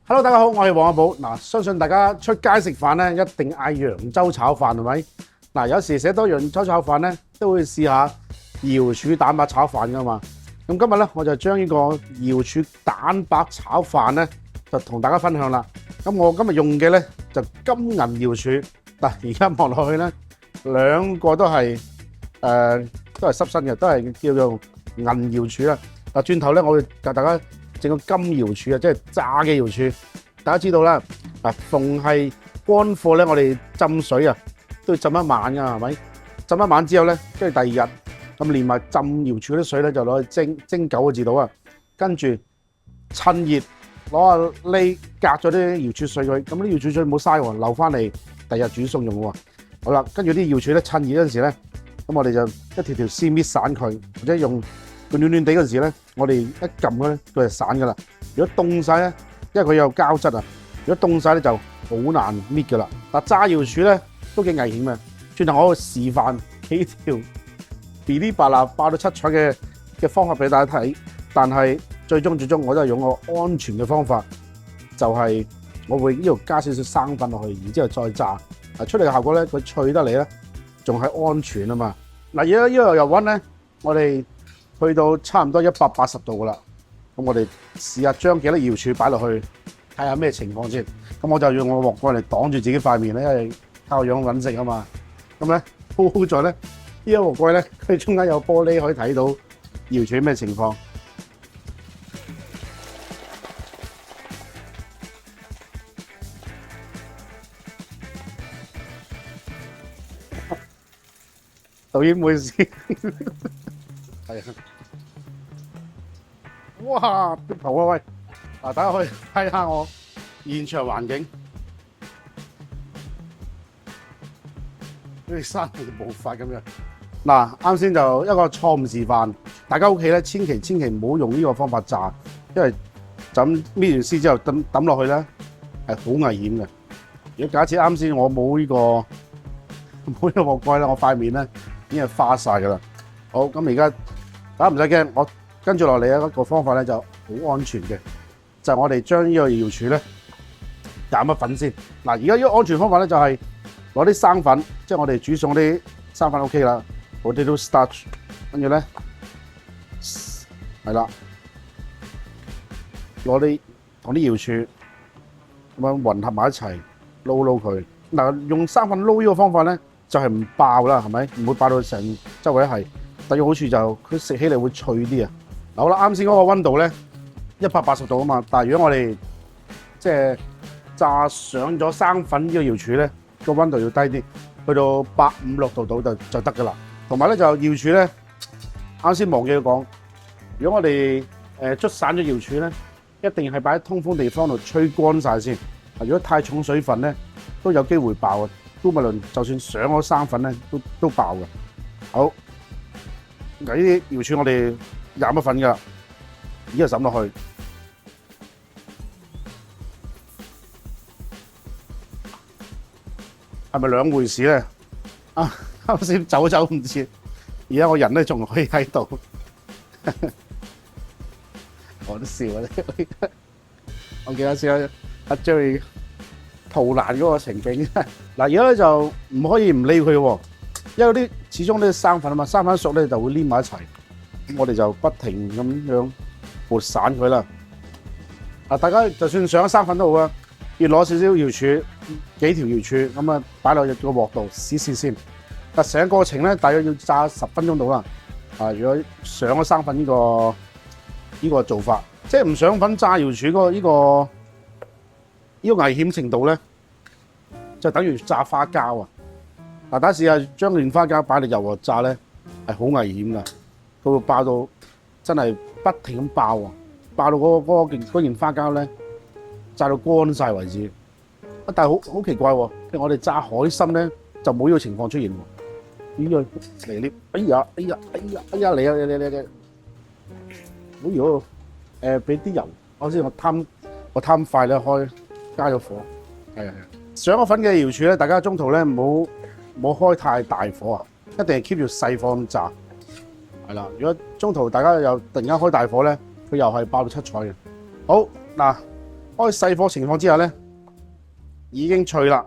Hello，大家好，我係黃阿寶。嗱，相信大家出街食飯咧，一定嗌揚州炒飯係咪？嗱，有時寫多揚州炒飯咧，都會試下瑤柱蛋白炒飯噶嘛。咁今日咧，我就將呢個瑤柱蛋白炒飯咧，就同大家分享啦。咁我今日用嘅咧就金銀瑤柱。嗱，而家望落去咧，兩個都係都係濕身嘅，都係叫做銀瑤柱啦。嗱，轉頭咧，我會教大家整個金瑤柱啊，即係炸嘅瑤柱。大家知道啦，嗱，逢係乾貨咧，我哋浸水啊，都要浸一晚㗎，係咪？浸一晚之後咧，跟住第二日咁連埋浸瑤柱啲水咧，就攞去蒸9個字到啊。跟住趁熱攞個瀝隔咗啲瑤柱碎佢，咁啲瑤柱碎唔好嘥喎，留翻嚟第日煮餸用喎。好啦，跟住啲瑤柱咧，趁熱嗰陣時咧，咁我哋就一條條絲搣散佢，或者用佢暖暖地嗰陣時咧，我哋一撳佢咧，佢就散噶啦。如果凍晒咧，因為佢有膠質啊，如果凍晒咧就好難搣噶啦。嗱，炸瑤柱咧都幾危險嘅。轉頭我示範幾條噼哩啪啦爆到七彩嘅方法俾大家睇，但係最終我都係用個安全嘅方法，就係我會呢度加少少生粉落去，然之後再炸。出嚟嘅效果咧，佢脆得嚟咧，仲係安全啊嘛。嗱，而家呢個油溫咧，我哋去到差唔多180度噶啦。咁我哋試下將幾粒瑤柱擺落去，睇下咩情況先。咁我就用個鑊蓋嚟擋住自己塊面咧，因為靠樣揾食啊嘛。咁咧好在咧，呢個鑊蓋咧，佢中間有玻璃可以睇到瑤柱咩情況。導演唔好意思，係啊！哇！啲頭啊喂！嗱，大家可以睇下我現場環境，好似山地步法咁樣。嗱，啱先就一個錯誤示範，大家屋企咧千祈唔好用呢個方法炸，因為就咁搣完絲之後抌落去咧係好危險嘅。如果假設啱先我冇呢個鑊蓋咧，我塊面咧已經係花晒㗎啦。好，咁而家大家唔使驚，我跟住落嚟一個方法咧就好安全嘅，就係我哋將呢個瑤柱咧攪乜粉先。嗱，而家呢個安全方法咧就係攞啲生粉，即係我哋煮餸啲生粉 OK 啦，potato starch，跟住咧係啦，攞啲同啲瑤柱咁樣混合埋一齊撈佢。嗱，用生粉撈呢個方法咧就係唔爆啦，係咪？唔會爆到成周圍都係。第二個好處就佢食起嚟會脆啲啊！好啦，啱先嗰個温度咧180度啊嘛，但係如果我哋即係炸上咗生粉呢個瑤柱咧，個温度要低啲，去到856度就得噶啦。同埋咧就瑤柱咧，啱先忘記咗講，如果我哋捽散咗瑤柱咧，一定係擺喺通風地方度吹乾晒先。如果太重水分咧，都有機會爆嘅。都無論就算上咗生粉咧，都爆嘅。好，嗱，呢啲瑤柱我哋染咗粉噶啦，依家抌落去，係咪兩回事咧？啱先走唔切，而家我人咧仲可以喺度，我都笑啊！我記得先阿 Jerry 逃難嗰個情景。嗱，而家咧就唔可以唔理佢喎，因為啲始終啲生粉啊嘛，生粉熟咧就會黏埋一齊。咁我哋就不停咁樣撥散佢啦。嗱，大家就算上咗生粉都好啊，要攞少少瑤柱，幾條瑤柱咁啊，擺落個鑊度試先。但成個過程咧，大約要炸10分鐘到啦。如果上咗生粉呢個做法，即係唔上粉炸瑤柱呢個危險程度咧，就等於炸花膠啊！嗱，大家試下將件花膠擺落油鑊炸咧，係好危險噶，佢會爆到真係不停咁爆啊！爆到嗰件花膠咧，炸到乾晒為止。但係好奇怪喎，譬如我哋炸海參咧，就冇呢個情況出現喎。呢個嚟捏，哎呀，嚟啊！好如俾啲油，我先我貪快咧加咗火，係上咗粉嘅瑤柱咧，大家中途咧唔好開太大火啊，一定係 keep 住細火咁炸，係啦。如果中途大家又突然間開大火咧，佢又係爆到七彩嘅。好嗱，開細火情況之下咧，已經脆啦。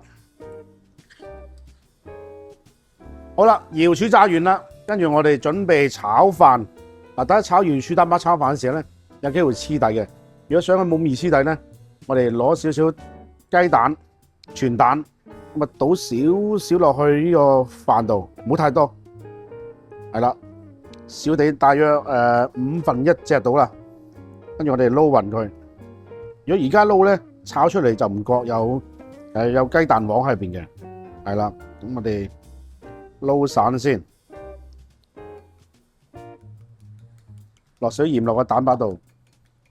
好啦，瑤柱炸完啦，跟住我哋準備炒飯。嗱，大家炒瑤柱蛋白炒飯嘅時候咧，有機會黐底嘅。如果想佢冇咁易黐底咧，我哋攞少少雞蛋、全蛋，咁啊倒少少落去呢個飯度，唔好太多。係啦，少地大約1/5隻到啦。跟住我哋撈勻佢。如果而家撈咧，炒出嚟就唔覺有雞蛋黃喺邊嘅。係啦，咁我哋撈散先，落水鹽落個蛋白度，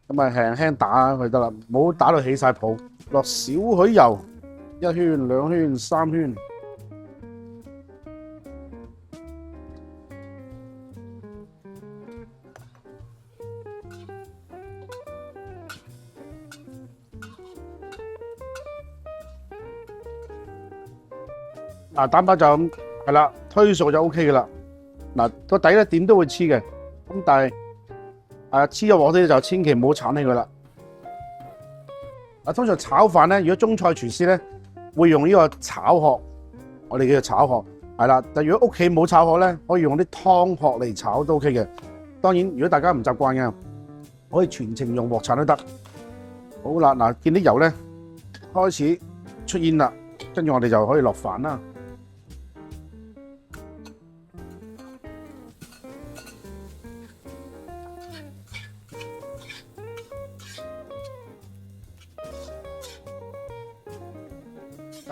咁啊輕輕打佢得啦，唔好打到起晒泡。落少許油，1圈、2圈、3圈。嗱，蛋白就咁係啦，推熟就 OK 嘅啦。嗱，個底咧點都會黐嘅，咁但係黐咗鑊啲就千祈唔好鏟起佢啦。通常炒飯咧，如果中菜廚師咧會用呢個炒殼，我哋叫做炒殼，係啦。但如果屋企冇炒殼咧，可以用啲湯殼嚟炒都 OK 嘅。當然，如果大家唔習慣嘅，可以全程用鑊鏟都得。好啦，嗱，見啲油咧開始出煙啦，跟住我哋就可以落飯啦。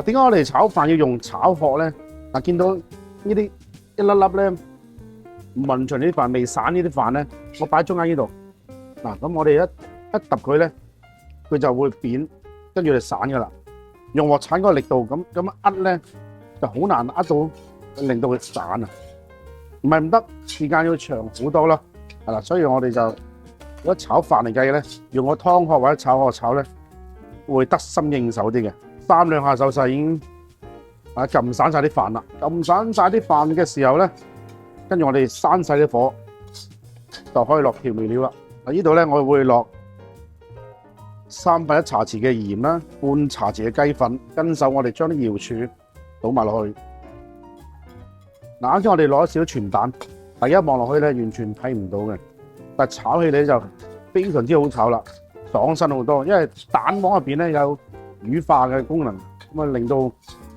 點解我哋炒飯要用炒殼咧？嗱，見到呢啲一粒粒咧唔勻循呢啲飯未散呢啲飯咧，我擺中間呢度。嗱，咁我哋一揼佢咧，佢就會扁，跟住就散噶啦。用鑊鏟嗰個力度咁壓咧，就好難壓到令到佢散啊！唔係唔得，時間要長好多咯。係啦，所以我哋就如果炒飯嚟計咧，用個湯殼或者炒殼炒咧，會得心應手啲嘅。3兩下手勢已經撳散晒啲飯啦，撳散晒啲飯嘅時候咧，跟住我哋閂細啲火，就可以落調味料啦。嗱，呢度咧我會落1/3茶匙嘅鹽啦，半茶匙嘅雞粉，跟手我哋將啲瑤柱倒埋落去。嗱，啱先我哋攞少少全蛋，大家望落去咧完全睇唔到嘅，但係炒起嚟就非常之好炒啦，爽身好多，因為蛋黃入邊咧有乳化嘅功能，咁啊令到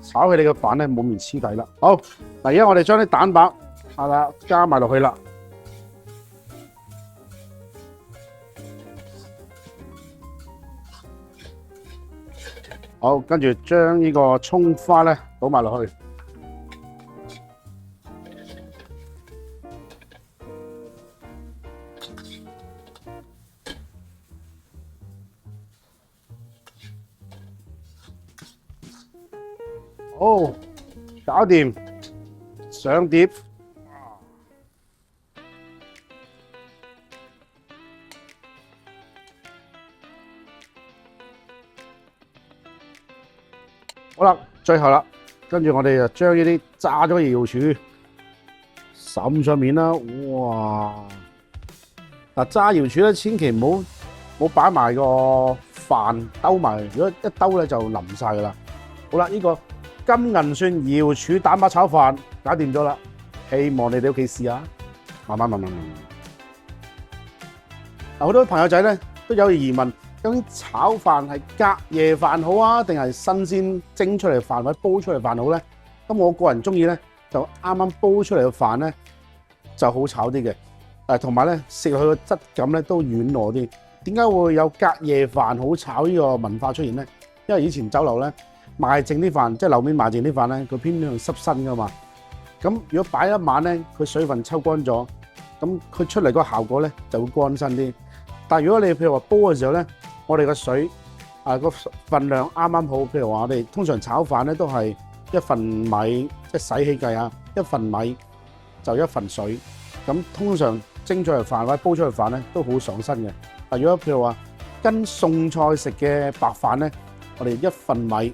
炒起你嘅飯咧冇面黐底啦。好，嗱，而家我哋將啲蛋白係啦加埋落去啦。好，跟住將呢個蔥花咧倒埋落去。好，搞掂，上碟。好啦，最後啦，跟住我哋就將呢啲炸咗嘅瑤柱灑上面啦。哇！嗱，炸瑤柱咧，千祈唔好擺埋個飯兜埋，如果一兜咧就淋晒噶啦。好啦，呢個金銀蒜瑤柱蛋白炒飯搞掂咗啦，希望你哋屋企試下，慢慢。嗱，好多朋友仔咧都有疑問，究竟炒飯係隔夜飯好啊，定係新鮮蒸出嚟飯或者煲出嚟飯好咧？咁我個人中意咧，就啱啱煲出嚟嘅飯咧就好炒啲嘅，同埋咧食落去個質感咧都軟糯啲。點解會有隔夜飯好炒呢個文化出現咧？因為以前酒樓咧賣剩啲飯，即係樓面賣剩啲飯咧，佢偏向濕身噶嘛。咁如果擺一晚咧，佢水分抽乾咗，咁佢出嚟個效果咧就會乾身啲。但係如果你譬如話煲嘅時候咧，我哋個水個份量啱啱好。譬如話我哋通常炒飯咧都係1份米，即係洗起計啊，1份米就1份水。咁通常蒸出嚟飯或者煲出嚟飯咧都好爽身嘅。但如果譬如話跟餸菜食嘅白飯咧，我哋1份米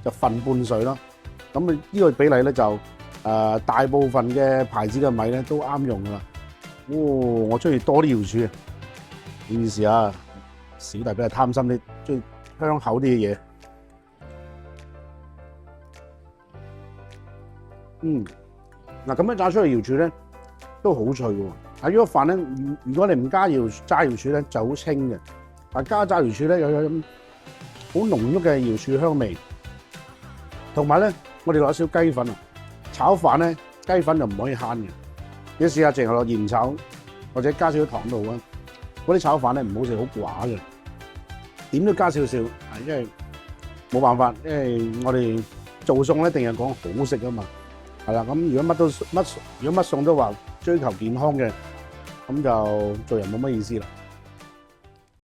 就份半水咯。咁呢個比例咧就大部分嘅牌子嘅米咧都啱用噶啦。我中意多啲瑤柱啊！唔好意思啊，小弟比較貪心啲，中意香口啲嘅嘢。嗱咁樣炸出嚟瑤柱咧都好脆喎。啊，呢個飯咧，如果你唔加炸瑤柱咧就好清嘅。啊，加炸瑤柱咧有種好濃郁嘅瑤柱香味，同埋咧我哋落少雞粉啊。炒飯咧雞粉就唔可以慳嘅。你試下淨係落鹽炒，或者加少少糖度啊。嗰啲炒飯咧唔好食，好寡嘅。點都加少少，因為冇辦法，因為我哋做餸咧一定係講好食啊嘛。係啦，咁如果乜餸都話追求健康嘅，咁就做人冇乜意思啦。